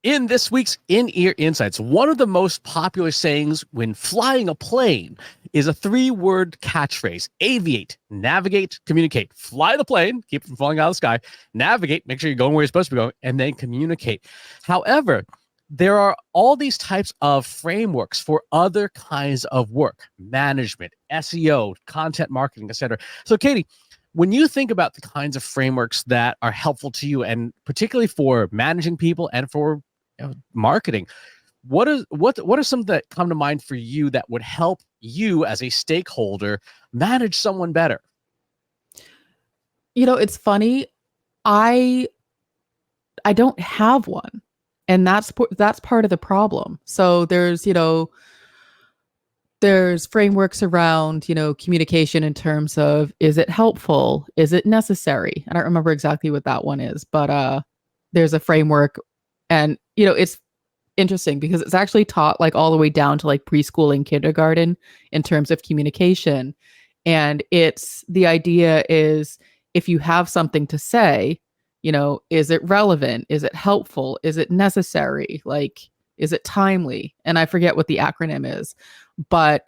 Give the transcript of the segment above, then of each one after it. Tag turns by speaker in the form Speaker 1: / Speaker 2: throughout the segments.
Speaker 1: In this week's In-Ear Insights, one of the most popular sayings when flying a plane is a three-word catchphrase: aviate, navigate, communicate. Fly the plane, keep it from falling out of the sky, navigate, make sure you're going where you're supposed to be going, and then communicate. However, there are all these types of frameworks for other kinds of work: management, SEO, content marketing, etc. So, Katie, when you think about the kinds of frameworks that are helpful to you, and particularly for managing people and for marketing, what are some that come to mind for you that would help you as a stakeholder manage someone better?
Speaker 2: It's funny. I I don't have one. And that's part of the problem. So there's frameworks around, communication in terms of, is it helpful? Is it necessary? I don't remember exactly what that one is, but there's a framework, and it's interesting because it's actually taught like all the way down to like preschool and kindergarten in terms of communication. And it's the idea is, if you have something to say, is it relevant? Is it helpful? Is it necessary? Like, is it timely? And I forget what the acronym is, but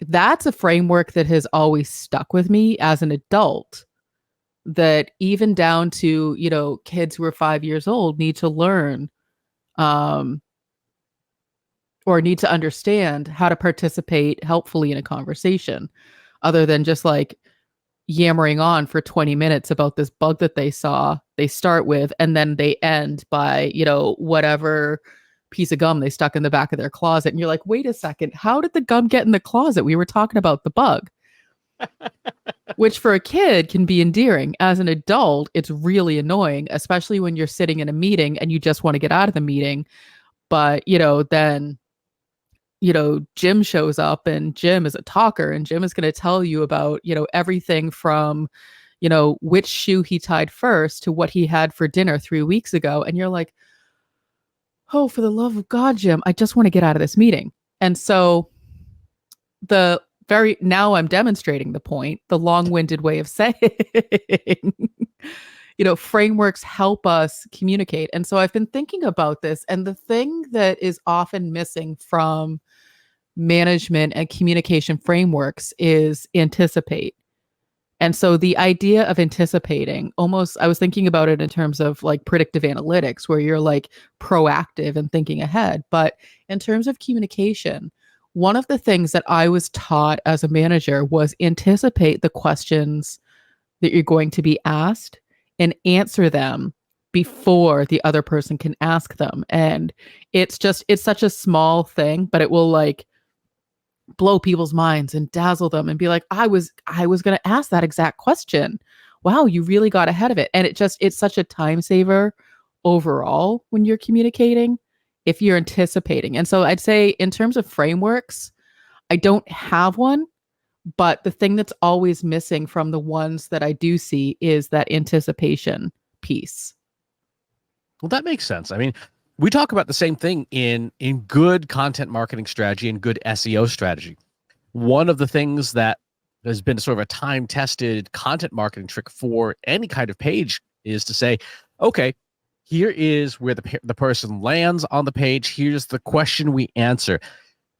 Speaker 2: that's a framework that has always stuck with me as an adult, that even down to, kids who are 5 years old need to learn, um, or need to understand how to participate helpfully in a conversation, other than just like yammering on for 20 minutes about this bug that they start with, and then they end by, whatever piece of gum they stuck in the back of their closet. And you're like, wait a second, how did the gum get in the closet? We were talking about the bug. Which for a kid can be endearing. As an adult, it's really annoying, especially when you're sitting in a meeting and you just want to get out of the meeting. But, then Jim shows up, and Jim is a talker, and Jim is going to tell you about, everything from, which shoe he tied first to what he had for dinner 3 weeks ago. And you're like, oh, for the love of God, Jim, I just want to get out of this meeting. And so now I'm demonstrating the point, the long-winded way of saying, frameworks help us communicate. And so I've been thinking about this, and the thing that is often missing from management and communication frameworks is anticipate. And so the idea of anticipating, almost, I was thinking about it in terms of like predictive analytics, where you're like proactive and thinking ahead. But in terms of communication, one of the things that I was taught as a manager was anticipate the questions that you're going to be asked and answer them before the other person can ask them. And it's such a small thing, but it will like blow people's minds and dazzle them and be like, I was going to ask that exact question. Wow, you really got ahead of it. And it's such a time saver overall when you're communicating, if you're anticipating. And so I'd say in terms of frameworks, I don't have one, but the thing that's always missing from the ones that I do see is that anticipation piece.
Speaker 1: Well, that makes sense. I mean, we talk about the same thing in good content marketing strategy and good SEO strategy. One of the things that has been sort of a time-tested content marketing trick for any kind of page is to say, okay, here is where the person lands on the page. Here's the question we answer.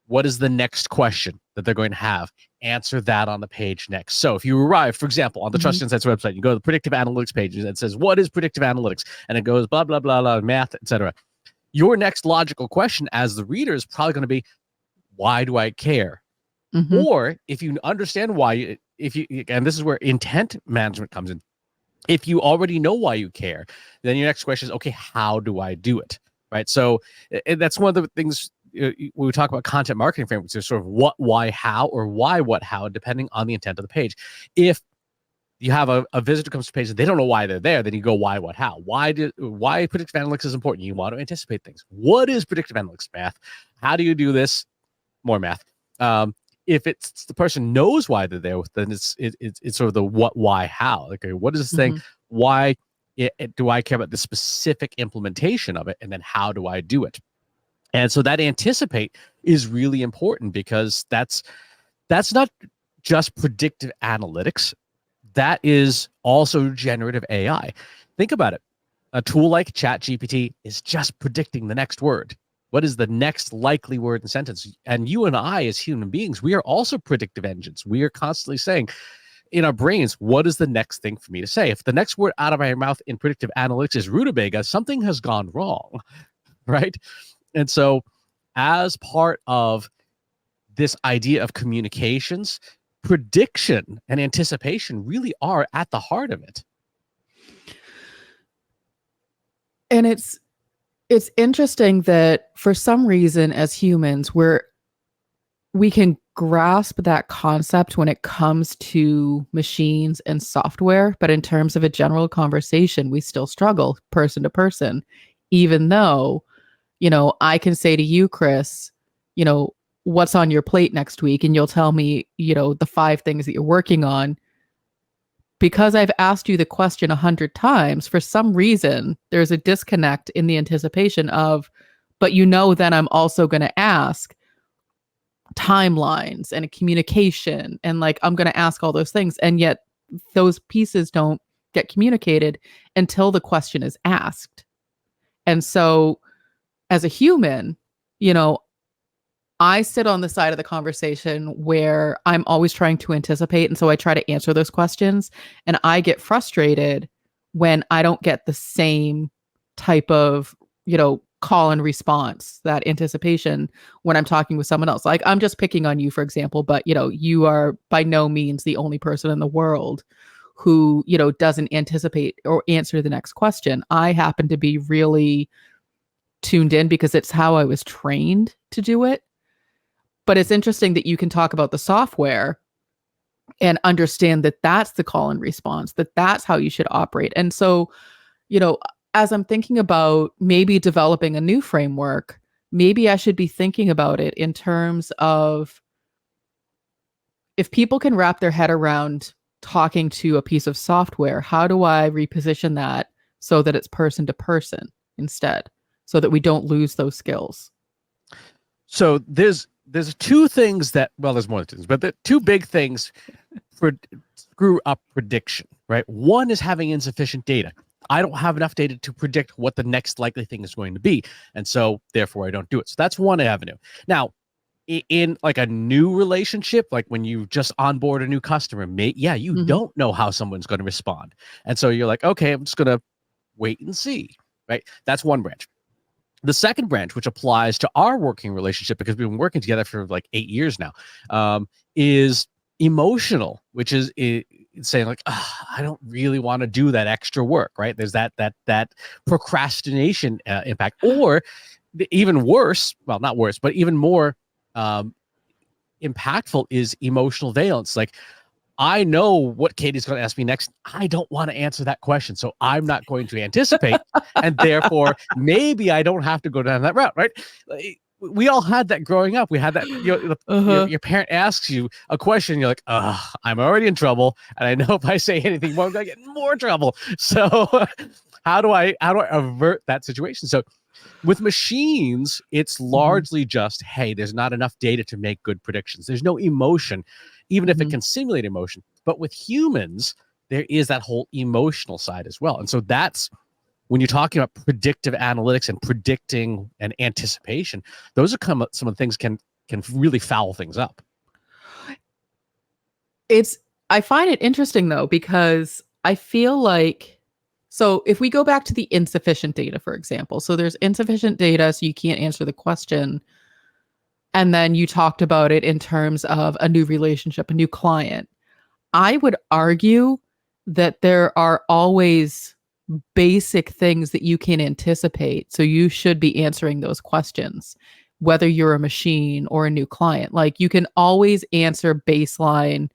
Speaker 1: What is the next question that they're going to have? Answer that on the page next. So if you arrive, for example, on the Trust Insights website, you go to the predictive analytics page and it says, what is predictive analytics? And it goes blah, blah, blah, blah, math, etc. Your next logical question as the reader is probably going to be, why do I care? Or if you understand why, and this is where intent management comes in. If you already know why you care, then your next question is, okay, how do I do it? Right. So that's one of the things when we talk about content marketing frameworks. There's sort of what, why, how, or why, what, how, depending on the intent of the page. If you have a visitor comes to the page and they don't know why they're there, then you go why, what, how. Why predictive analytics is important? You want to anticipate things. What is predictive analytics? Math. How do you do this? More math. If it's the person knows why they're there, then it's sort of the what, why, how. Like, okay, what is this thing? Why do I care about the specific implementation of it? And then how do I do it? And so that anticipate is really important, because that's not just predictive analytics. That is also generative AI. Think about it. A tool like ChatGPT is just predicting the next word. What is the next likely word in sentence? And you and I, as human beings, we are also predictive engines. We are constantly saying in our brains, what is the next thing for me to say? If the next word out of my mouth in predictive analytics is rutabaga, something has gone wrong, right? And so, as part of this idea of communications, prediction and anticipation really are at the heart of it.
Speaker 2: And it's interesting that for some reason as humans we can grasp that concept when it comes to machines and software, but in terms of a general conversation, we still struggle person to person, even though, I can say to you, Chris, what's on your plate next week? And you'll tell me, the 5 things that you're working on. Because I've asked you the question 100 times, for some reason, there's a disconnect in the anticipation of, but then I'm also going to ask timelines and a communication and like I'm going to ask all those things, and yet those pieces don't get communicated until the question is asked. And so as a human, I sit on the side of the conversation where I'm always trying to anticipate, and so I try to answer those questions, and I get frustrated when I don't get the same type of call and response, that anticipation, when I'm talking with someone else. Like, I'm just picking on you, for example, but you are by no means the only person in the world who doesn't anticipate or answer the next question. I happen to be really tuned in because it's how I was trained to do it. But it's interesting that you can talk about the software and understand that that's the call and response, that that's how you should operate. And so, as I'm thinking about maybe developing a new framework, maybe I should be thinking about it in terms of, if people can wrap their head around talking to a piece of software, how do I reposition that so that it's person to person instead, so that we don't lose those skills?
Speaker 1: So there's 2 things that, well, there's more than 2 things, but the 2 big things for screw up prediction, right? One is having insufficient data. I don't have enough data to predict what the next likely thing is going to be, and so therefore I don't do it. So that's one avenue. Now, in like a new relationship, like when you just onboard a new customer, you don't know how someone's going to respond, and so you're like, okay, I'm just going to wait and see, right? That's one branch. The second branch, which applies to our working relationship, because we've been working together for like 8 years now, is emotional, which is saying like, I don't really want to do that extra work, right? There's that procrastination impact, or even worse, well, not worse, but even more impactful is emotional valence. Like, I know what Katie's going to ask me next. I don't want to answer that question, so I'm not going to anticipate, and therefore maybe I don't have to go down that route, right? We all had that growing up. We had that. Your parent asks you a question, you're like, I'm already in trouble, and I know if I say anything more, I'm going to get in more trouble. So how do I avert that situation? So with machines, it's largely just, hey, there's not enough data to make good predictions. There's no emotion, even if it can simulate emotion. But with humans, there is that whole emotional side as well. And so that's when you're talking about predictive analytics and predicting and anticipation, those are some of the things can really foul things up.
Speaker 2: I find it interesting though, because I feel like, so if we go back to the insufficient data, for example, so there's insufficient data, so you can't answer the question. And then you talked about it in terms of a new relationship, a new client. I would argue that there are always basic things that you can anticipate. So you should be answering those questions, whether you're a machine or a new client. Like, you can always answer baseline,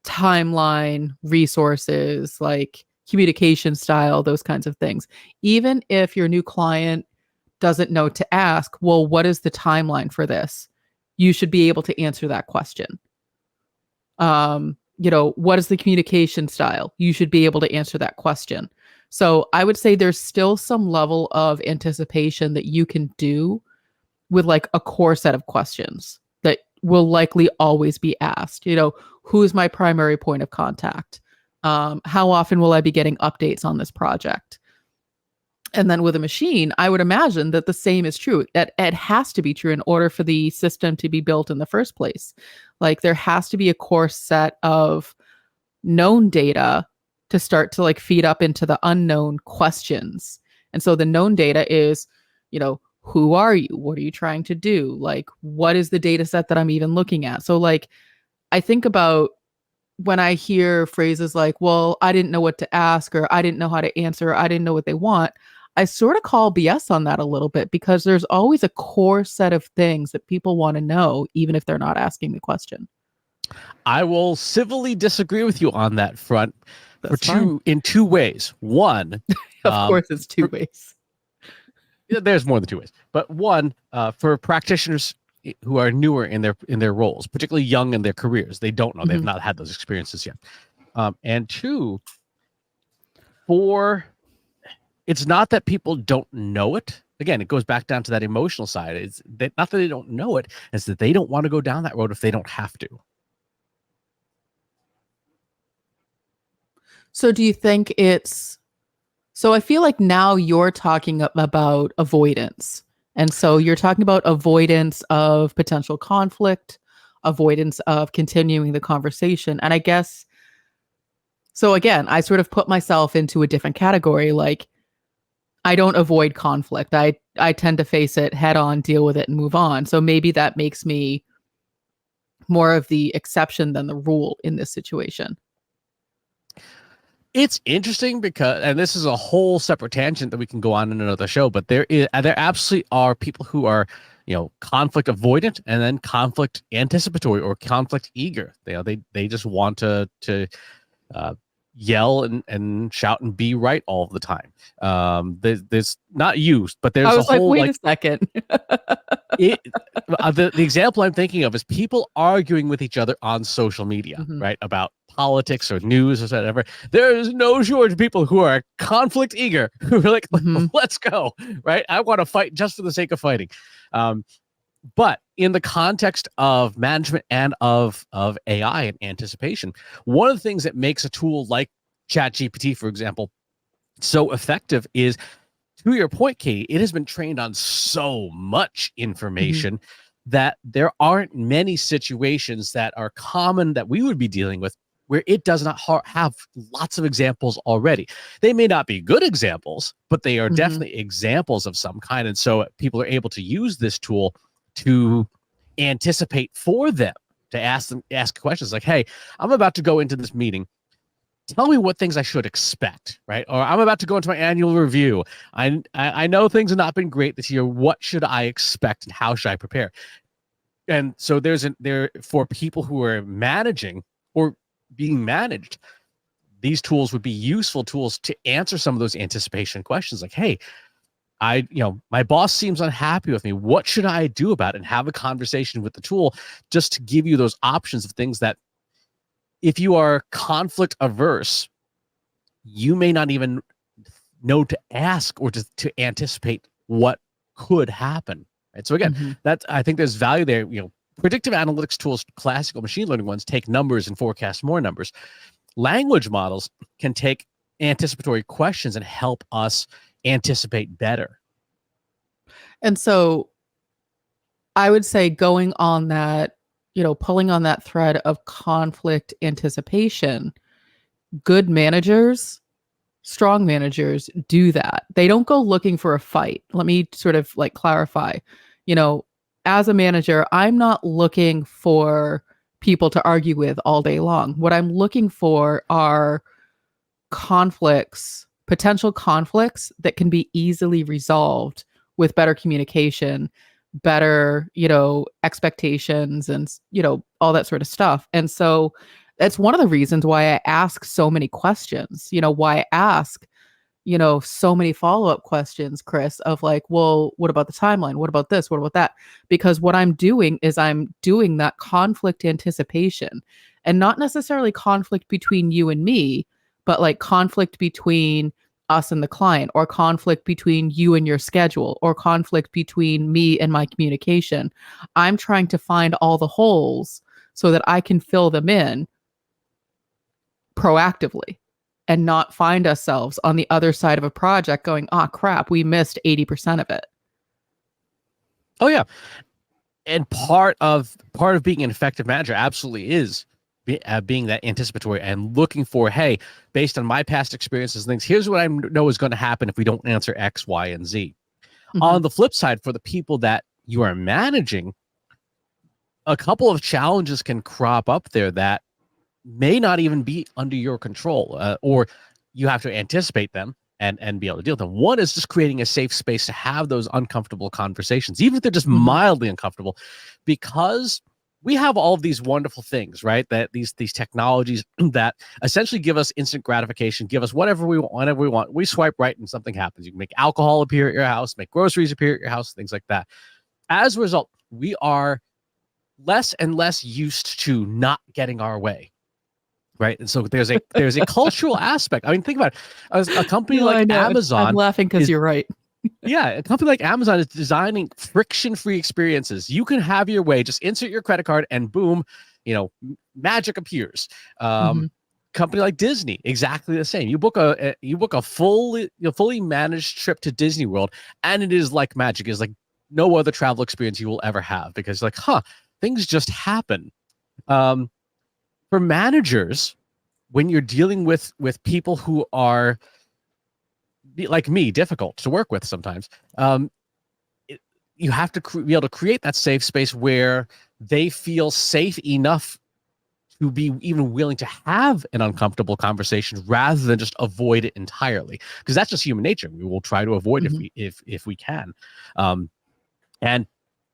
Speaker 2: timeline, resources, like communication style, those kinds of things. Even if your new client doesn't know to ask, well, what is the timeline for this? You should be able to answer that question. What is the communication style? You should be able to answer that question. So I would say there's still some level of anticipation that you can do with like a core set of questions that will likely always be asked. Who is my primary point of contact? How often will I be getting updates on this project? And then with a machine, I would imagine that the same is true. It has to be true in order for the system to be built in the first place. Like there has to be a core set of known data to start to like feed up into the unknown questions. And so the known data is, who are you? What are you trying to do? Like, what is the data set that I'm even looking at? So like, I think about when I hear phrases like, well, I didn't know what to ask, or I didn't know how to answer, or I didn't know what they want. I sort of call BS on that a little bit because there's always a core set of things that people want to know, even if they're not asking the question.
Speaker 1: I will civilly disagree with you on that front
Speaker 2: That's fine.
Speaker 1: in two ways. One,
Speaker 2: Of
Speaker 1: um,
Speaker 2: course, it's two ways.
Speaker 1: there's more than two ways, but one, for practitioners who are newer in their roles, particularly young in their careers, they don't know, they've not had those experiences yet. And two, it's not that people don't know it. Again, it goes back down to that emotional side. It's not that they don't know it, it's that they don't want to go down that road if they don't have to.
Speaker 2: So do you think so I feel like now you're talking about avoidance. And so you're talking about avoidance of potential conflict, avoidance of continuing the conversation. And I guess, so again, I sort of put myself into a different category. Like, I don't avoid conflict. I tend to face it head on, deal with it, and move on. So maybe that makes me more of the exception than the rule in this situation.
Speaker 1: It's interesting because, and this is a whole separate tangent that we can go on in another show, but there absolutely are people who are, conflict avoidant and then conflict anticipatory or conflict eager. They just want to yell and shout and be right all the time. There's not you, but there's
Speaker 2: I was
Speaker 1: a whole
Speaker 2: wait a second.
Speaker 1: the example I'm thinking of is people arguing with each other on social media, right? About politics or news or whatever. There is no shortage of people who are conflict eager, who are like, let's go, right? I want to fight just for the sake of fighting. But in the context of management and of AI and anticipation, one of the things that makes a tool like ChatGPT, for example, so effective is, to your point, Katie, it has been trained on so much information that there aren't many situations that are common that we would be dealing with where it does not have lots of examples already. They may not be good examples, but they are definitely examples of some kind. And so people are able to use this tool to anticipate for them, to ask questions like, hey, I'm about to go into this meeting. Tell me what things I should expect, right? Or I'm about to go into my annual review. I know things have not been great this year. What should I expect and how should I prepare? And so there for people who are managing or being managed, these tools would be useful tools to answer some of those anticipation questions like, hey, my boss seems unhappy with me. What should I do about it? And have a conversation with the tool just to give you those options of things that, if you are conflict averse, you may not even know to ask or to anticipate what could happen. Right. So again, I think there's value there. Predictive analytics tools, classical machine learning ones, take numbers and forecast more numbers. Language models can take anticipatory questions and help us anticipate better.
Speaker 2: And so I would say going on that, pulling on that thread of conflict anticipation, good managers, strong managers do that. They don't go looking for a fight. Let me sort of like clarify. As a manager, I'm not looking for people to argue with all day long. What I'm looking for are conflicts, potential conflicts that can be easily resolved with better communication, better, expectations and, all that sort of stuff. And so that's one of the reasons why I ask so many questions, why I ask, so many follow-up questions, Chris, of like, well, what about the timeline? What about this? What about that? Because what I'm doing is I'm doing that conflict anticipation, and not necessarily conflict between you and me, but like conflict between us and the client, or conflict between you and your schedule, or conflict between me and my communication. I'm trying to find all the holes so that I can fill them in proactively and not find ourselves on the other side of a project going, oh crap, we missed 80% of it.
Speaker 1: Oh yeah. And part of being an effective manager absolutely is being that anticipatory and looking for, hey, based on my past experiences and things, here's what I know is going to happen if we don't answer X, Y, and Z.
Speaker 2: Mm-hmm.
Speaker 1: On the flip side, for the people that you are managing, a couple of challenges can crop up there that may not even be under your control, or you have to anticipate them and be able to deal with them. One is just creating a safe space to have those uncomfortable conversations, even if they're just mildly uncomfortable, because we have all of these wonderful things, right? That these technologies that essentially give us instant gratification, give us whatever we want, whenever we want. We swipe right and something happens. You can make alcohol appear at your house, make groceries appear at your house, things like that. As a result, we are less and less used to not getting our way. Right. And so there's a cultural aspect. I mean, think about it. A company like Amazon.
Speaker 2: I'm laughing because you're right.
Speaker 1: Yeah. A company like Amazon is designing friction-free experiences. You can have your way, just insert your credit card and boom, magic appears. Company like Disney, exactly the same. You book a fully managed trip to Disney World, and it is like magic. It's like no other travel experience you will ever have, because like, things just happen. For managers, when you're dealing with people who are like me, difficult to work with sometimes, you have to be able to create that safe space where they feel safe enough to be even willing to have an uncomfortable conversation rather than just avoid it entirely, because that's just human nature. We will try to avoid it if we can, and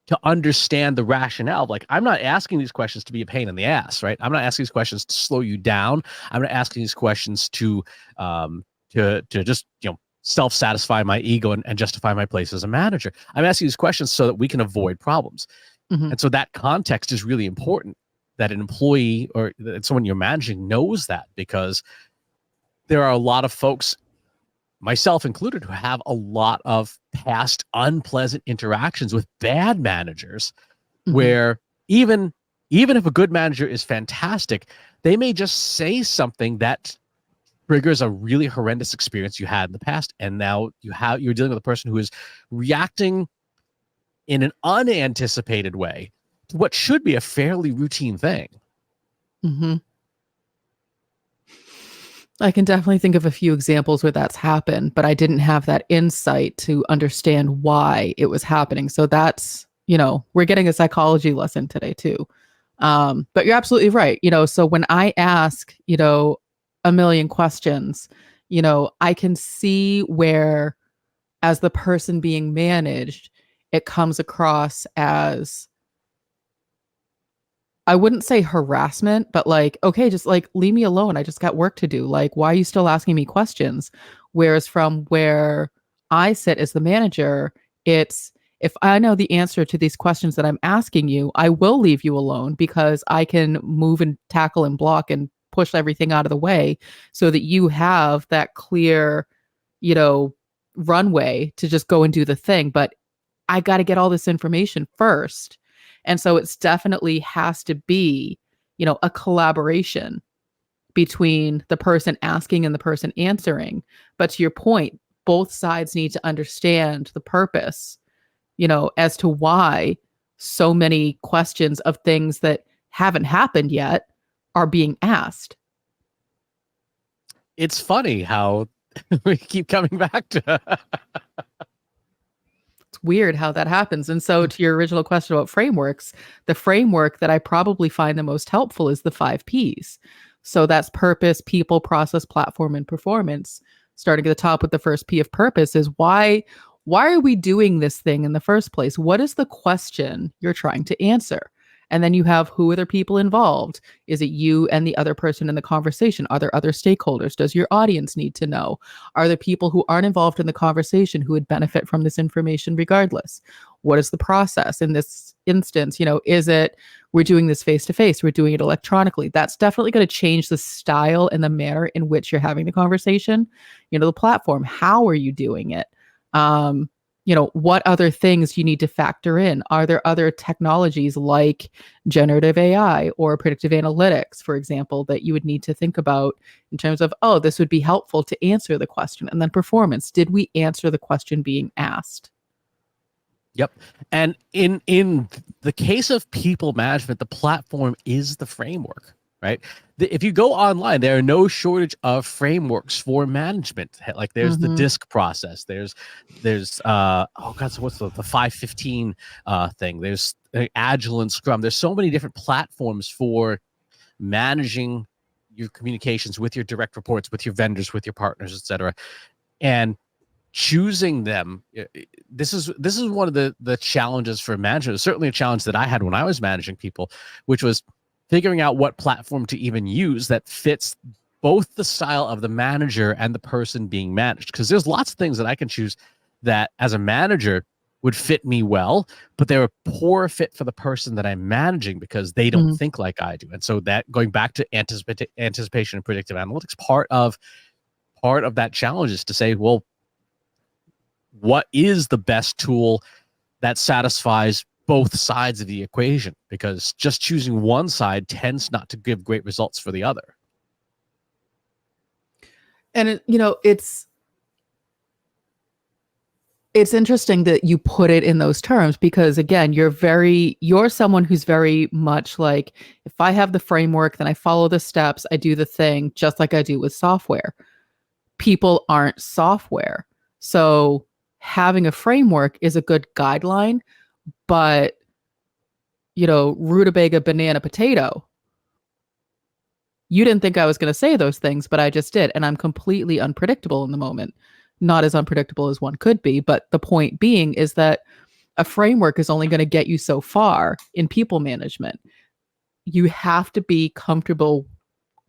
Speaker 1: to understand the rationale. Like, I'm not asking these questions to be a pain in the ass, right? I'm not asking these questions to slow you down. I'm not asking these questions to just, self-satisfy my ego and justify my place as a manager. I'm asking these questions so that we can avoid problems. And so that context is really important, that an employee or someone you're managing knows that, because there are a lot of folks, myself included, who have a lot of past unpleasant interactions with bad managers, where even if a good manager is fantastic, they may just say something that triggers a really horrendous experience you had in the past, and now you're dealing with a person who is reacting in an unanticipated way to what should be a fairly routine thing.
Speaker 2: I can definitely think of a few examples where that's happened, but I didn't have that insight to understand why it was happening. So that's, we're getting a psychology lesson today too. But you're absolutely right. So when I ask, a million questions, I can see where, as the person being managed, it comes across as, I wouldn't say harassment, but like, okay, just like leave me alone. I just got work to do. Like, why are you still asking me questions? Whereas from where I sit as the manager, it's, if I know the answer to these questions that I'm asking you, I will leave you alone, because I can move and tackle and block and push everything out of the way so that you have that clear, runway to just go and do the thing. But I got to get all this information first. And so it's definitely has to be, a collaboration between the person asking and the person answering. But to your point, both sides need to understand the purpose, as to why so many questions of things that haven't happened yet are being asked.
Speaker 1: It's funny how we keep coming back to
Speaker 2: It's weird how that happens. And so to your original question about frameworks, the framework that I probably find the most helpful is the 5 Ps. So that's purpose, people, process, platform, and performance. Starting at the top with the first P of purpose is why are we doing this thing in the first place? What is the question you're trying to answer? And then you have, who are the people involved? Is it you and the other person in the conversation? Are there other stakeholders? Does your audience need to know? Are there people who aren't involved in the conversation who would benefit from this information regardless? What is the process in this instance? Is it, we're doing this face to face, we're doing it electronically? That's definitely going to change the style and the manner in which you're having the conversation. The platform, how are you doing it? what other things you need to factor in? Are there other technologies like generative AI or predictive analytics, for example, that you would need to think about in terms of, oh, this would be helpful to answer the question? And then performance. Did we answer the question being asked?
Speaker 1: Yep. And in the case of people management, the platform is the framework, right? If you go online, there are no shortage of frameworks for management. Like there's the
Speaker 2: Mm-hmm.
Speaker 1: DISC process. There's oh god, so what's the 515 thing? There's Agile and Scrum. There's so many different platforms for managing your communications with your direct reports, with your vendors, with your partners, etc. And choosing them, this is one of the challenges for management. It's certainly a challenge that I had when I was managing people, which was figuring out what platform to even use that fits both the style of the manager and the person being managed, because there's lots of things that I can choose that as a manager would fit me well, but they're a poor fit for the person that I'm managing because they don't
Speaker 2: Mm-hmm.
Speaker 1: think like I do. And so that, going back to anticipation and predictive analytics, part of that challenge is to say, well, what is the best tool that satisfies both sides of the equation? Because just choosing one side tends not to give great results for the other.
Speaker 2: And it's interesting that you put it in those terms, because again, you're someone who's very much like, if I have the framework, then I follow the steps, I do the thing just like I do with software. People aren't software. So having a framework is a good guideline, but rutabaga, banana, potato. You didn't think I was going to say those things, but I just did. And I'm completely unpredictable in the moment. Not as unpredictable as one could be. But the point being is that a framework is only going to get you so far in people management. You have to be comfortable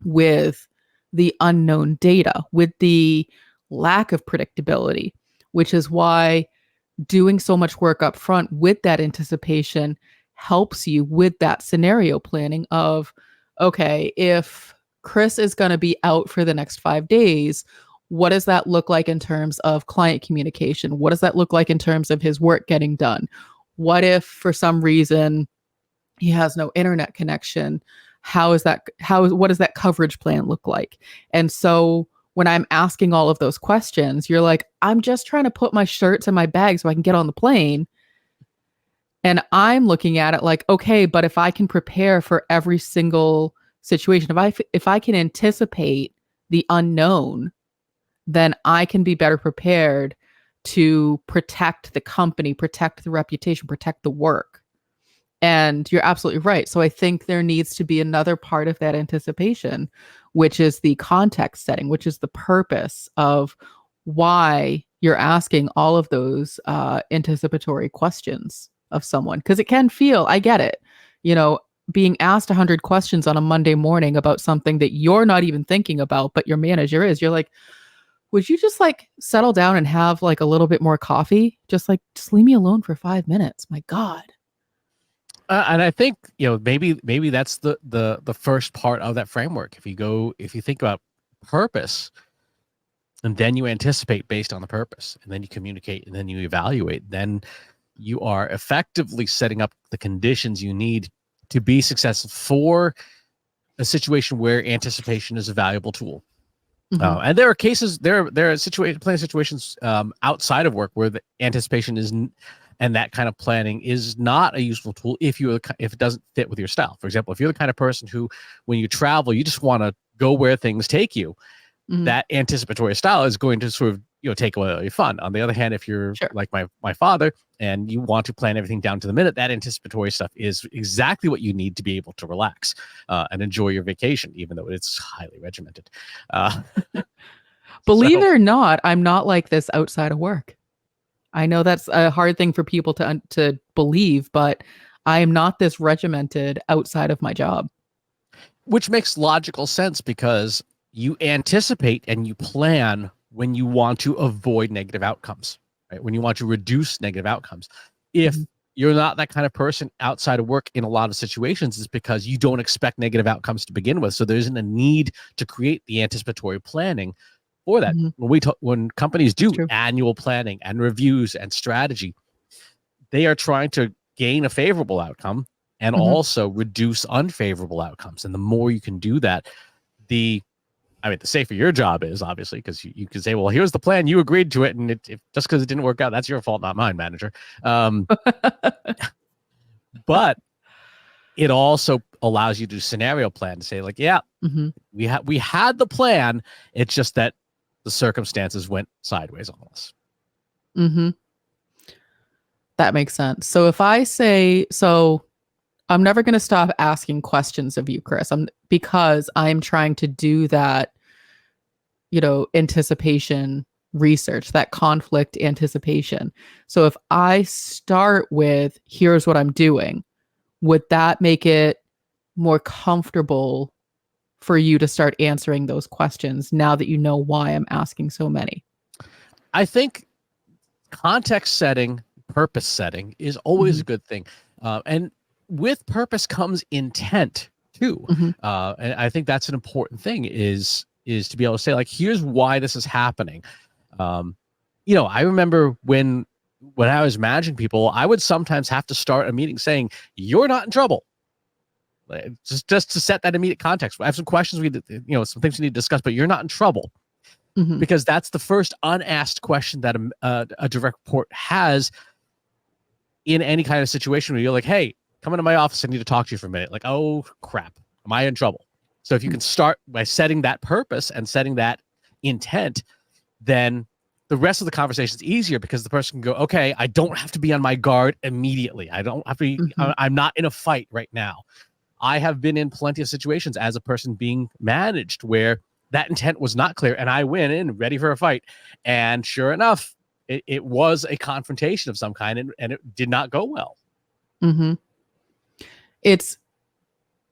Speaker 2: with the unknown data, with the lack of predictability, which is why doing so much work up front with that anticipation helps you with that scenario planning of, okay, if Chris is going to be out for the next 5 days, what does that look like in terms of client communication? What does that look like in terms of his work getting done? What if for some reason he has no internet connection? What does that coverage plan look like? And so when I'm asking all of those questions, you're like, I'm just trying to put my shirts in my bag so I can get on the plane. And I'm looking at it like, okay, but if I can prepare for every single situation, if I can anticipate the unknown, then I can be better prepared to protect the company, protect the reputation, protect the work. And you're absolutely right. So I think there needs to be another part of that anticipation, which is the context setting, which is the purpose of why you're asking all of those anticipatory questions of someone. Because it can feel, I get it, being asked 100 questions on a Monday morning about something that you're not even thinking about, but your manager is. You're like, would you just like settle down and have like a little bit more coffee? Just leave me alone for 5 minutes. My God.
Speaker 1: And I think maybe that's the first part of that framework. If you think about purpose, and then you anticipate based on the purpose, and then you communicate, and then you evaluate, then you are effectively setting up the conditions you need to be successful for a situation where anticipation is a valuable tool.
Speaker 2: Mm-hmm.
Speaker 1: And there are cases, there are planning situations outside of work where the anticipation is, and that kind of planning is not a useful tool if it doesn't fit with your style. For example, if you're the kind of person who, when you travel, you just want to go where things take you,
Speaker 2: Mm-hmm.
Speaker 1: that anticipatory style is going to sort of take away all your fun. On the other hand, if you're
Speaker 2: Sure.
Speaker 1: like my father and you want to plan everything down to the minute, that anticipatory stuff is exactly what you need to be able to relax and enjoy your vacation, even though it's highly regimented.
Speaker 2: Believe
Speaker 1: So,
Speaker 2: it or not, I'm not like this outside of work. I know that's a hard thing for people to believe, but I am not this regimented outside of my job.
Speaker 1: which makes logical sense because you anticipate and you plan when you want to avoid negative outcomes, right? When you want to reduce negative outcomes. If
Speaker 2: Mm-hmm.
Speaker 1: you're not that kind of person outside of work in a lot of situations, it's because you don't expect negative outcomes to begin with. So there isn't a need to create the anticipatory planning for that.
Speaker 2: Mhm.
Speaker 1: When companies
Speaker 2: That's
Speaker 1: do
Speaker 2: true.
Speaker 1: annual planning and reviews and strategy, they are trying to gain a favorable outcome and
Speaker 2: Mhm.
Speaker 1: also reduce unfavorable outcomes. And the more you can do that, the safer your job is, obviously, because you can say, well, here's the plan, you agreed to it, and if just because it didn't work out, that's your fault, not mine, manager. But it also allows you to scenario plan to say, like, yeah,
Speaker 2: Mhm.
Speaker 1: we had the plan, it's just that the circumstances went sideways on us.
Speaker 2: Mhm. That makes sense. So if I say, so I'm never going to stop asking questions of you, Chris. Because I'm trying to do that, anticipation research, that conflict anticipation. So if I start with, here's what I'm doing, would that make it more comfortable for you to start answering those questions now that you know why I'm asking so many?
Speaker 1: I think context setting, purpose setting is always
Speaker 2: Hmm.
Speaker 1: a good thing. And with purpose comes intent too.
Speaker 2: Hmm.
Speaker 1: And I think that's an important thing is to be able to say, like, here's why this is happening. Um, I remember when I was managing people, I would sometimes have to start a meeting saying, you're not in trouble. Just to set that immediate context. I have some questions some things we need to discuss, but you're not in trouble,
Speaker 2: Hmm.
Speaker 1: because that's the first unasked question that a direct report has in any kind of situation where you're like, hey, come into my office, I need to talk to you for a minute. Like, oh crap, am I in trouble? So if you can start by setting that purpose and setting that intent, then the rest of the conversation is easier, because the person can go, okay, I don't have to be on my guard immediately. I don't have to be,
Speaker 2: Hmm.
Speaker 1: I'm not in a fight right now. I have been in plenty of situations as a person being managed where that intent was not clear, and I went in ready for a fight. And sure enough, it was a confrontation of some kind, and it did not go well.
Speaker 2: Hmm. It's,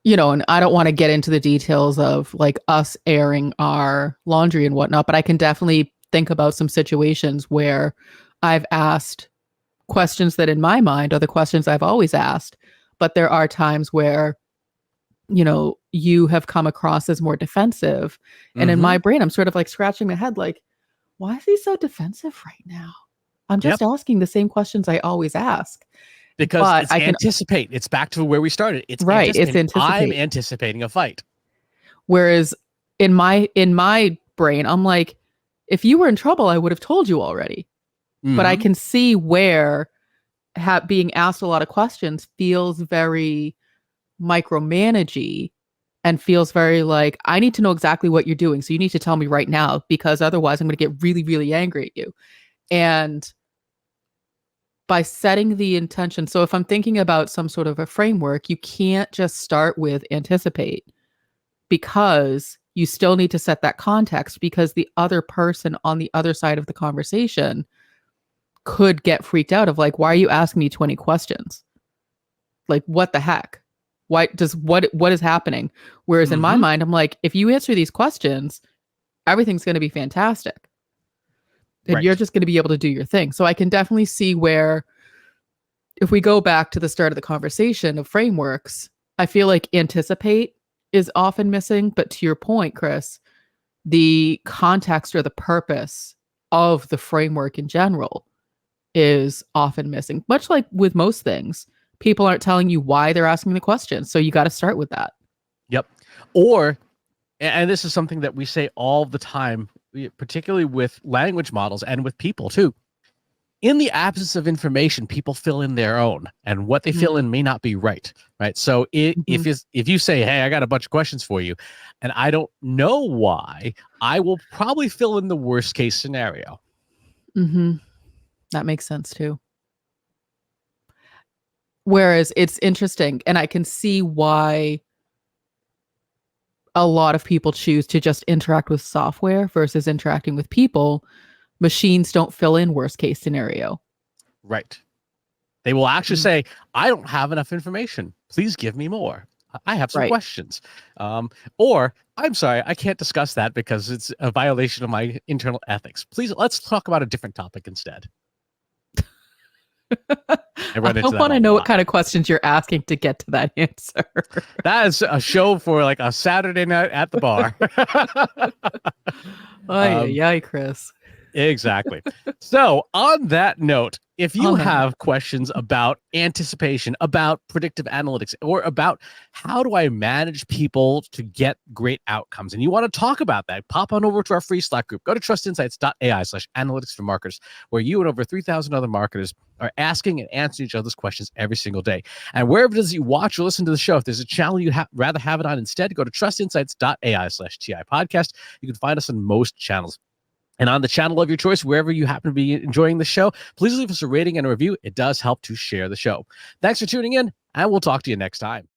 Speaker 2: and I don't want to get into the details of like us airing our laundry and whatnot, but I can definitely think about some situations where I've asked questions that in my mind are the questions I've always asked. But there are times where, you have come across as more defensive. And in
Speaker 1: Mm-hmm.
Speaker 2: my brain, I'm sort of like scratching my head, like, why is he so defensive right now? I'm
Speaker 1: Yep.
Speaker 2: just asking the same questions I always ask.
Speaker 1: Because
Speaker 2: But
Speaker 1: it's
Speaker 2: I can,
Speaker 1: anticipate. It's back to where we started. It's
Speaker 2: right, it's
Speaker 1: anticipating. I'm
Speaker 2: anticipate.
Speaker 1: anticipating a fight.
Speaker 2: Whereas in my brain, I'm like, if you were in trouble, I would have told you already. But I
Speaker 1: Mm-hmm.
Speaker 2: can see where being asked a lot of questions feels very micromanagey and feels very like, I need to know exactly what you're doing. So you need to tell me right now, because otherwise I'm going to get really, really angry at you. And by setting the intention, so if I'm thinking about some sort of a framework, you can't just start with anticipate, because you still need to set that context, because the other person on the other side of the conversation could get freaked out of like, why are you asking me 20 questions? Like, what the heck? What is happening? Whereas in my
Speaker 1: Mm-hmm.
Speaker 2: mind, I'm like, if you answer these questions, everything's going to be fantastic. And you're
Speaker 1: Right.
Speaker 2: just going to be able to do your thing. So I can definitely see where, if we go back to the start of the conversation of frameworks, I feel like anticipate is often missing. But to your point, Chris, the context or the purpose of the framework in general is often missing. Much like with most things, people aren't telling you why they're asking the question. So you got to start with that.
Speaker 1: Yep. Or, and this is something that we say all the time, particularly with language models and with people too. In the absence of information, people fill in their own, and what they fill
Speaker 2: Mm-hmm.
Speaker 1: in may not be right. Right. So
Speaker 2: Mm-hmm.
Speaker 1: if you say, hey, I got a bunch of questions for you, and I don't know why, I will probably fill in the worst case scenario.
Speaker 2: Mm-hmm. That makes sense too. Whereas it's interesting, and I can see why a lot of people choose to just interact with software versus interacting with people. Machines don't fill in worst case scenario.
Speaker 1: Right. They will actually
Speaker 2: Mm.
Speaker 1: say, I don't have enough information. Please give me more. I have some
Speaker 2: Right.
Speaker 1: questions. Or, I'm sorry, I can't discuss that because it's a violation of my internal ethics. Please, let's talk about a different topic instead. I run into that
Speaker 2: want
Speaker 1: a
Speaker 2: to know what
Speaker 1: lot.
Speaker 2: kind of questions you're asking to get to that answer.
Speaker 1: That is a show for like a Saturday night at the bar.
Speaker 2: Oh, yeah, Chris.
Speaker 1: Exactly. So, on that note, if you
Speaker 2: On that
Speaker 1: have questions about anticipation, about predictive analytics, or about how do I manage people to get great outcomes, and you want to talk about that, pop on over to our free Slack group. Go to trustinsights.ai/analytics for marketers, where you and over 3,000 other marketers are asking and answering each other's questions every single day. And wherever it is you watch or listen to the show, if there's a channel you'd rather have it on instead, go to trustinsights.ai/TI podcast. You can find us on most channels. And on the channel of your choice, wherever you happen to be enjoying the show, please leave us a rating and a review. It does help to share the show. Thanks for tuning in, and we'll talk to you next time.